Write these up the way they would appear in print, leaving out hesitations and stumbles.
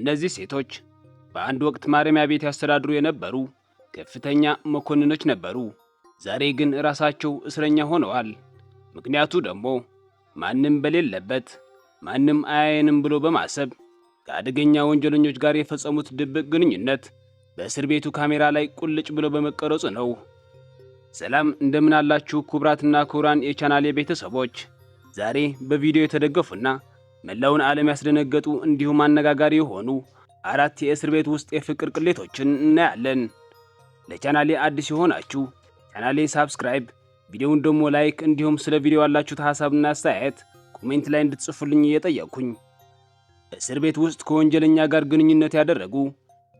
እነዚህ ሴቶች በአንድ ወቅት ማረሚያ ቤት ያስተዳድሩ የነበሩ ከፍተኛ መኮንኖች ነበሩ። ዛሬ ግን ራሳቸው እስረኛ ሆነዋል። ምክንያቱ ደግሞ ማንም በሌለበት ማንም አያየንም ብሎ በማሰብ ከአደገኛ ወንጀለኞች ጋር የፈጸሙት ድብቅ ግንኙነት በእስር ቤቱ ካሜራ ላይ ቁልጭ ብሎ በመቀረጹ ነው። ሰላም እንደምን አላችሁ ክቡራትና ክቡራን የቻናሌ ቤተሰቦች። ዛሬ በቪዲዮ የተደገፉና መላውን ዓለም ያስደነገጡ እንዲሁም አነጋጋሪ የሆኑ 4 የእስር ቤት ውስጥ የፍቅር ቅሌቶችን እናያለን። ለቻናሌ አዲስ የሆናችሁ ቻናሌን ሳብስክራይብ፣ ቪዲዮውን ደግሞ ላይክ እንዲሁም ስለ ቪዲዮ ያላችሁት ሐሳብና አስተያየት ኮሜንት ላይ እንድትጽፉልኝ እየጠየቅኩኝ እስር ቤት ውስጥ ከወንጀለኛ ጋር ግንኙነት ያደረጉ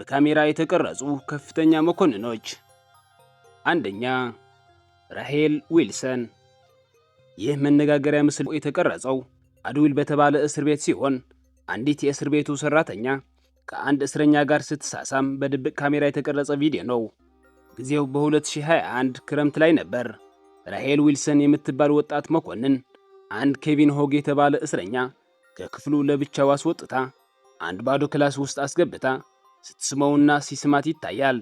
በካሜራ የተቀረጹ ከፍተኛ መኮንኖች። አንደኛ፣ ራሄል ዊልሰን። ይህ መነጋገሪያ ምስል የተቀረጸው አድዊል በተባለ እስር ቤት ሲሆን አንዲት የእስር ቤቱ ሰራተኛ ከአንድ እስረኛ ጋር ስትሳሳም በድብቅ ካሜራ የተቀረጸ ቪዲዮ ነው። ጊዜው በ2021 ክረምት ላይ ነበር። ራሄል ዊልሰን የምትባል ወጣት መኮንን አንድ ኬቪን ሆግ የተባለ እስረኛ ከክፍሉ ለብቻው አስወጥታ አንድ ባዶ ክላስ ውስጥ አስገብታ ስትስመውና ሲስማት ይታያል።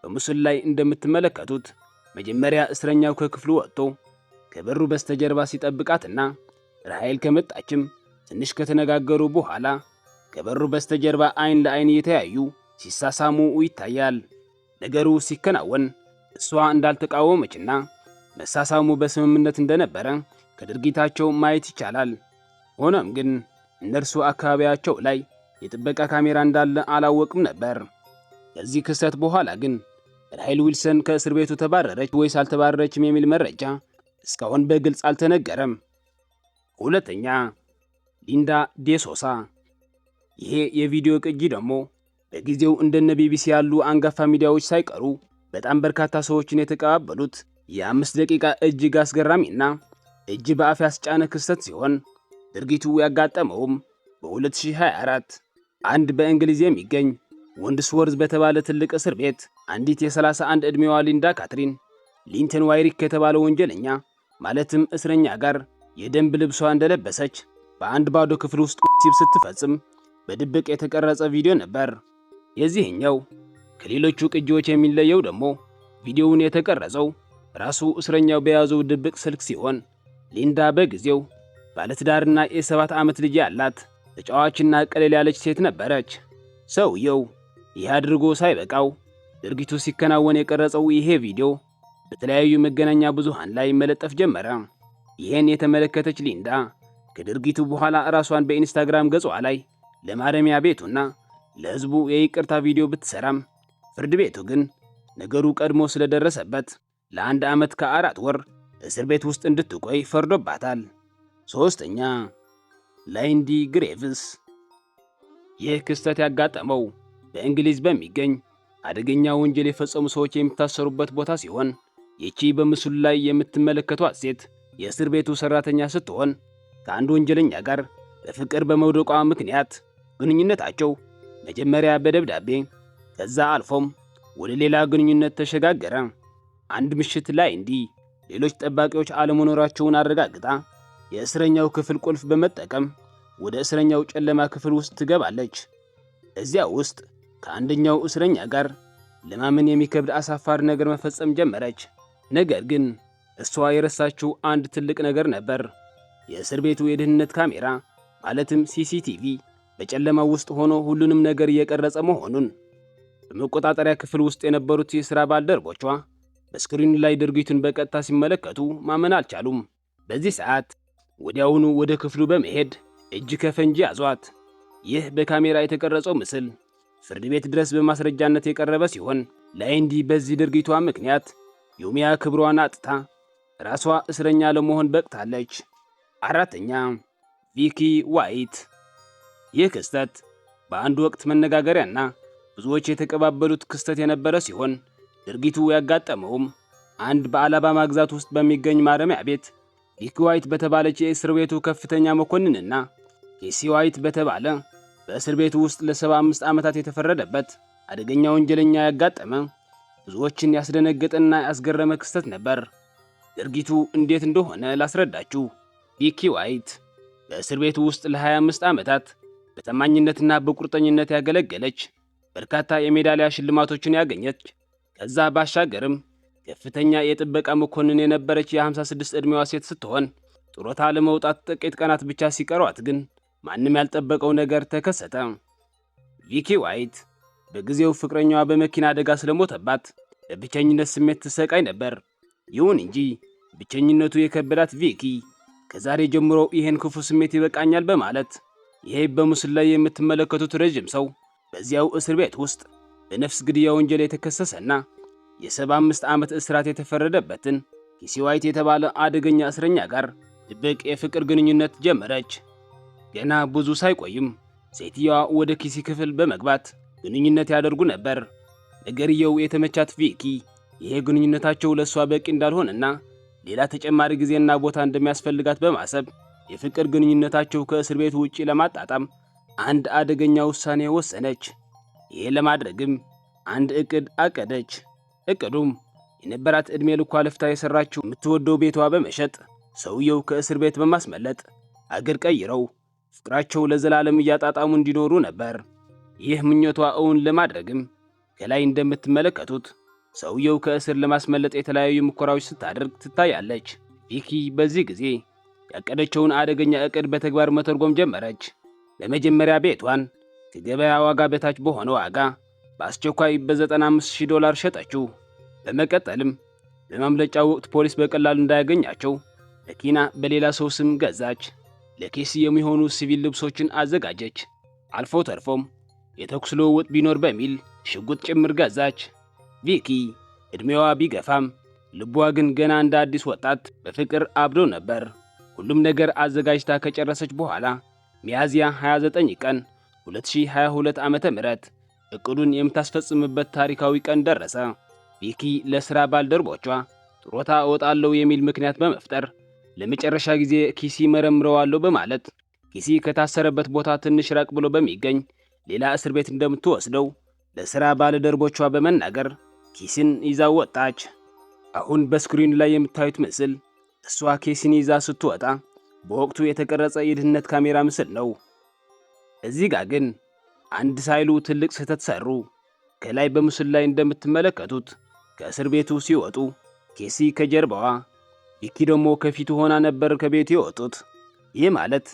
በምስሉ ላይ እንደምትመለከቱት መጀመሪያ እስረኛው ከክፍሉ ወጥቶ ከበሩ በስተጀርባ ሲጠብቃትና ራሄል ከመጣችም ትንሽ ከተነጋገሩ በኋላ ከበሩ በስተጀርባ አይን ለአይን እየተያዩ ሲሳሳሙ ይታያል። ነገሩ ሲከናወን እሷ እንዳልተቃወመችና መሳሳሙ በስምምነት እንደነበረ ከድርጊታቸው ማየት ይቻላል። ሆኖም ግን እነርሱ አካባቢያቸው ላይ የጥበቃ ካሜራ እንዳለ አላወቅም ነበር። ከዚህ ክስተት በኋላ ግን ራሄል ዊልሰን ከእስር ቤቱ ተባረረች ወይስ አልተባረረችም የሚል መረጃ እስካሁን በግልጽ አልተነገረም። ሁለተኛ፣ ሊንዳ ዴሶሳ። ይሄ የቪዲዮ ቅጂ ደግሞ በጊዜው እንደነ ቢቢሲ ያሉ አንጋፋ ሚዲያዎች ሳይቀሩ በጣም በርካታ ሰዎችን የተቀባበሉት የ5 ደቂቃ እጅግ አስገራሚና እጅ በአፍ ያስጫነ ክስተት ሲሆን ድርጊቱ ያጋጠመውም በ2024 አንድ በእንግሊዝ የሚገኝ ወንድስወርዝ በተባለ ትልቅ እስር ቤት አንዲት የ31 ዕድሜዋ ሊንዳ ካትሪን ሊንተን ዋይሪክ ከተባለ ወንጀለኛ ማለትም እስረኛ ጋር የደንብ ልብሷ እንደለበሰች በአንድ ባዶ ክፍል ውስጥ ወሲብ ስትፈጽም በድብቅ የተቀረጸ ቪዲዮ ነበር። የዚህኛው ከሌሎቹ ቅጂዎች የሚለየው ደግሞ ቪዲዮውን የተቀረጸው ራሱ እስረኛው በያዘው ድብቅ ስልክ ሲሆን ሊንዳ በጊዜው ባለትዳርና የ7 ዓመት ልጅ ያላት ተጫዋችና ቀለል ያለች ሴት ነበረች። ሰውየው ይህ አድርጎ ሳይበቃው ድርጊቱ ሲከናወን የቀረጸው ይሄ ቪዲዮ በተለያዩ መገናኛ ብዙሃን ላይ መለጠፍ ጀመረ። ይህን የተመለከተች ሊንዳ ከድርጊቱ በኋላ ራሷን በኢንስታግራም ገጿ ላይ ለማረሚያ ቤቱና ለሕዝቡ የይቅርታ ቪዲዮ ብትሰራም ፍርድ ቤቱ ግን ነገሩ ቀድሞ ስለደረሰበት ለ1 ዓመት ከ4 ወር እስር ቤት ውስጥ እንድትቆይ ፈርዶባታል። ሶስተኛ፣ ላይንዲ ግሬቭስ። ይህ ክስተት ያጋጠመው በእንግሊዝ በሚገኝ አደገኛ ወንጀል የፈጸሙ ሰዎች የሚታሰሩበት ቦታ ሲሆን ይቺ በምስሉ ላይ የምትመለከቷት ሴት የእስር ቤቱ ሰራተኛ ስትሆን ከአንድ ወንጀለኛ ጋር በፍቅር በመውደቋ ምክንያት ግንኙነታቸው መጀመሪያ በደብዳቤ ከዛ አልፎም ወደ ሌላ ግንኙነት ተሸጋገረ። አንድ ምሽት ላይ ሌሎች ጠባቂዎች አለመኖራቸውን አረጋግጣ የእስረኛው ክፍል ቁልፍ በመጠቀም ወደ እስረኛው ጨለማ ክፍል ውስጥ ትገባለች። እዚያ ውስጥ ከአንደኛው እስረኛ ጋር ለማመን የሚከብድ አሳፋሪ ነገር መፈጸም ጀመረች። ነገር ግን እሷ የረሳችው አንድ ትልቅ ነገር ነበር። የእስር ቤቱ የደህንነት ካሜራ ማለትም ሲሲቲቪ በጨለማው ውስጥ ሆኖ ሁሉንም ነገር እየቀረጸ መሆኑን። በመቆጣጠሪያ ክፍል ውስጥ የነበሩት የሥራ ባልደረቦቿ በስክሪኑ ላይ ድርጊቱን በቀጥታ ሲመለከቱ ማመን አልቻሉም። በዚህ ሰዓት ወዲያውኑ ወደ ክፍሉ በመሄድ እጅ ከፈንጂ ያዟት። ይህ በካሜራ የተቀረጸው ምስል ፍርድ ቤት ድረስ በማስረጃነት የቀረበ ሲሆን ላይንዲ በዚህ ድርጊቷ ምክንያት የሙያ ክብሯን አጥታ ራሷ እስረኛ ለመሆን በቅታለች። አራተኛ፣ ቪኪ ዋይት። ይህ ክስተት በአንድ ወቅት መነጋገሪያና ብዙዎች የተቀባበሉት ክስተት የነበረ ሲሆን ድርጊቱ ያጋጠመውም አንድ በአላባማ ግዛት ውስጥ በሚገኝ ማረሚያ ቤት ቪኪ ዋይት በተባለች የእስር ቤቱ ከፍተኛ መኮንንና ኬሲ ዋይት በተባለ በእስር ቤቱ ውስጥ ለ75 ዓመታት የተፈረደበት አደገኛ ወንጀለኛ ያጋጠመ ብዙዎችን ያስደነገጠና ያስገረመ ክስተት ነበር። ድርጊቱ እንዴት እንደሆነ ላስረዳችሁ። ቪኪ ዋይት በእስር ቤቱ ውስጥ ለ25 ዓመታት በታማኝነትና በቁርጠኝነት ያገለገለች፣ በርካታ የሜዳሊያ ሽልማቶችን ያገኘች፣ ከዛ ባሻገርም ከፍተኛ የጥበቃ መኮንን የነበረች የ56 ዕድሜዋ ሴት ስትሆን ጡረታ ለመውጣት ጥቂት ቀናት ብቻ ሲቀሯት ግን ማንም ያልጠበቀው ነገር ተከሰተ። ቪኪ ዋይት በጊዜው ፍቅረኛዋ በመኪና አደጋ ስለሞተባት በብቸኝነት ስሜት ትሰቃይ ነበር። ይሁን እንጂ ብቸኝነቱ የከበዳት ቪኪ ከዛሬ ጀምሮ ይህን ክፉ ስሜት ይበቃኛል በማለት ይሄ በምስሉ ላይ የምትመለከቱት ረጅም ሰው በዚያው እስር ቤት ውስጥ በነፍስ ግድያ ወንጀል የተከሰሰና የ75 ዓመት እስራት የተፈረደበትን ኬሲ ዋይት የተባለ አደገኛ እስረኛ ጋር ድብቅ የፍቅር ግንኙነት ጀመረች። ገና ብዙ ሳይቆይም ሴትየዋ ወደ ኬሲ ክፍል በመግባት ግንኙነት ያደርጉ ነበር። ነገርየው የተመቻት ቪኪ ይሄ ግንኙነታቸው ለሷ በቂ እንዳልሆነና ሌላ ተጨማሪ ጊዜና ቦታ እንደሚያስፈልጋት በማሰብ የፍቅር ግንኙነታቸው ከእስር ቤቱ ውጪ ለማጣጣም አንድ አደገኛ ውሳኔ ወሰነች። ይሄ ለማድረግም አንድ እቅድ አቀደች። እቅዱም የነበራት ዕድሜ ልኳ ለፍታ የሰራችው የምትወደው ቤቷ በመሸጥ ሰውየው ከእስር ቤት በማስመለጥ አገር ቀይረው ፍቅራቸው ለዘላለም እያጣጣሙ እንዲኖሩ ነበር። ይህ ምኞቷ እውን ለማድረግም ከላይ እንደምትመለከቱት ሰውየው ከእስር ለማስመለጥ የተለያዩ ሙከራዎች ስታደርግ ትታያለች። ቪኪ በዚህ ጊዜ ያቀደችውን አደገኛ እቅድ በተግባር መተርጎም ጀመረች። በመጀመሪያ ቤቷን ከገበያ ዋጋ በታች በሆነ ዋጋ በአስቸኳይ $95,000 ሸጠችው። በመቀጠልም በማምለጫው ወቅት ፖሊስ በቀላሉ እንዳያገኛቸው መኪና በሌላ ሰው ስም ገዛች። ለኬሲ የሚሆኑ ሲቪል ልብሶችን አዘጋጀች። አልፎ ተርፎም የተኩስ ልውውጥ ቢኖር በሚል ሽጉጥ ጭምር ገዛች። ቪኪ ዕድሜዋ ቢገፋም ልቧ ግን ገና እንደ አዲስ ወጣት በፍቅር አብዶ ነበር። ሁሉም ነገር አዘጋጅታ ከጨረሰች በኋላ ሚያዝያ 29 ቀን 2022 ዓ.ም እቅዱን የምታስፈጽምበት ታሪካዊ ቀን ደረሰ። ቪኪ ለሥራ ባልደረቦቿ ጡረታ እወጣለሁ የሚል ምክንያት በመፍጠር ለመጨረሻ ጊዜ ኬሲ መረምረዋለሁ በማለት ኬሲ ከታሰረበት ቦታ ትንሽ ራቅ ብሎ በሚገኝ ሌላ እስር ቤት እንደምትወስደው ለሥራ ባልደረቦቿ በመናገር ኬሲን ይዛ ወጣች። አሁን በስክሪኑ ላይ የምታዩት ምስል እሷ ኬሲን ይዛ ስትወጣ በወቅቱ የተቀረጸ የደህንነት ካሜራ ምስል ነው። እዚህ ጋር ግን አንድ ሳይሉ ትልቅ ስህተት ሰሩ። ከላይ በምስሉ ላይ እንደምትመለከቱት ከእስር ቤቱ ሲወጡ ኬሲ ከጀርባዋ ቪኪ ደግሞ ከፊቱ ሆና ነበር ከቤቱ የወጡት። ይህ ማለት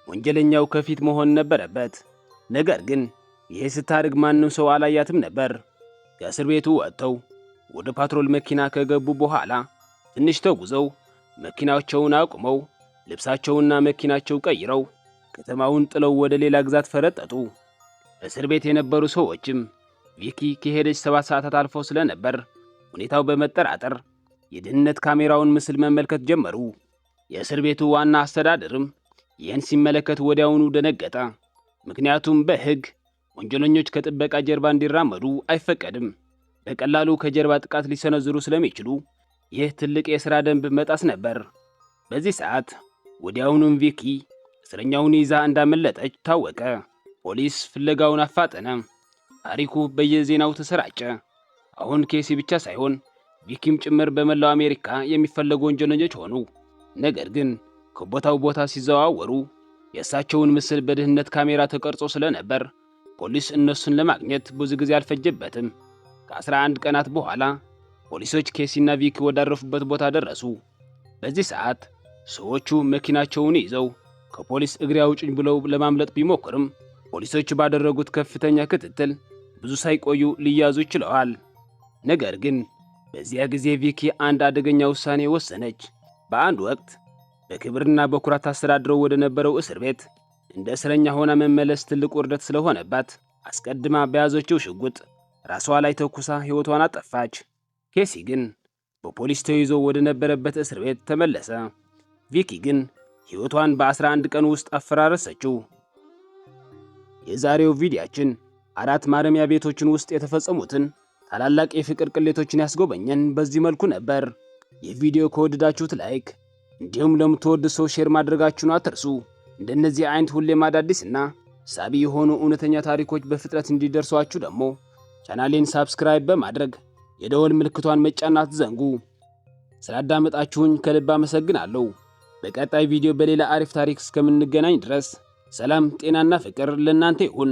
ወንጀለኛው ከፊት መሆን ነበረበት። ነገር ግን ይሄ ስታደርግ ማንም ሰው አላያትም ነበር። ከእስር ቤቱ ወጥተው ወደ ፓትሮል መኪና ከገቡ በኋላ ትንሽ ተጉዘው መኪናቸውን አቁመው ልብሳቸውና መኪናቸው ቀይረው ከተማውን ጥለው ወደ ሌላ ግዛት ፈረጠጡ። እስር ቤት የነበሩ ሰዎችም ቪኪ ከሄደች 7 ሰዓታት አልፈው ስለነበር ሁኔታው በመጠራጠር የደህንነት ካሜራውን ምስል መመልከት ጀመሩ። የእስር ቤቱ ዋና አስተዳደርም ይህን ሲመለከት ወዲያውኑ ደነገጠ። ምክንያቱም በሕግ ወንጀለኞች ከጥበቃ ጀርባ እንዲራመዱ አይፈቀድም። በቀላሉ ከጀርባ ጥቃት ሊሰነዝሩ ስለሚችሉ ይህ ትልቅ የሥራ ደንብ መጣስ ነበር። በዚህ ሰዓት ወዲያውኑም ቪኪ እስረኛውን ይዛ እንዳመለጠች ታወቀ። ፖሊስ ፍለጋውን አፋጠነ። ታሪኩ በየዜናው ተሰራጨ። አሁን ኬሲ ብቻ ሳይሆን ቪኪም ጭምር በመላው አሜሪካ የሚፈለጉ ወንጀለኞች ሆኑ። ነገር ግን ከቦታው ቦታ ሲዘዋወሩ የእሳቸውን ምስል በደህንነት ካሜራ ተቀርጾ ስለነበር ፖሊስ እነሱን ለማግኘት ብዙ ጊዜ አልፈጀበትም። ከ11 ቀናት በኋላ ፖሊሶች ኬሲና ቪኪ ወዳረፉበት ቦታ ደረሱ። በዚህ ሰዓት ሰዎቹ መኪናቸውን ይዘው ከፖሊስ እግሬ አውጭኝ ብለው ለማምለጥ ቢሞክርም ፖሊሶች ባደረጉት ከፍተኛ ክትትል ብዙ ሳይቆዩ ሊያዙ ችለዋል። ነገር ግን በዚያ ጊዜ ቪኪ አንድ አደገኛ ውሳኔ ወሰነች። በአንድ ወቅት በክብርና በኩራት አስተዳድረው ወደ ነበረው እስር ቤት እንደ እስረኛ ሆና መመለስ ትልቅ ውርደት ስለሆነባት አስቀድማ በያዘችው ሽጉጥ ራሷ ላይ ተኩሳ ሕይወቷን አጠፋች። ኬሲ ግን በፖሊስ ተይዞ ወደ ነበረበት እስር ቤት ተመለሰ። ቪኪ ግን ሕይወቷን በ11 ቀን ውስጥ አፈራረሰችው። የዛሬው ቪዲዮአችን 4 ማረሚያ ቤቶችን ውስጥ የተፈጸሙትን ታላላቅ የፍቅር ቅሌቶችን ያስጎበኘን በዚህ መልኩ ነበር። የቪዲዮ ከወደዳችሁት ላይክ፣ እንዲሁም ለምትወዱ ሰው ሼር ማድረጋችሁን አትርሱ። እንደነዚህ አይነት ሁሌም አዳዲስና ሳቢ የሆኑ እውነተኛ ታሪኮች በፍጥነት እንዲደርሷችሁ ደግሞ ቻናሌን ሳብስክራይብ በማድረግ የደወል ምልክቷን መጫን አትዘንጉ። ስላዳመጣችሁኝ ከልብ አመሰግናለሁ። በቀጣይ ቪዲዮ በሌላ አሪፍ ታሪክ እስከምንገናኝ ድረስ ሰላም ጤናና ፍቅር ለእናንተ ይሁን።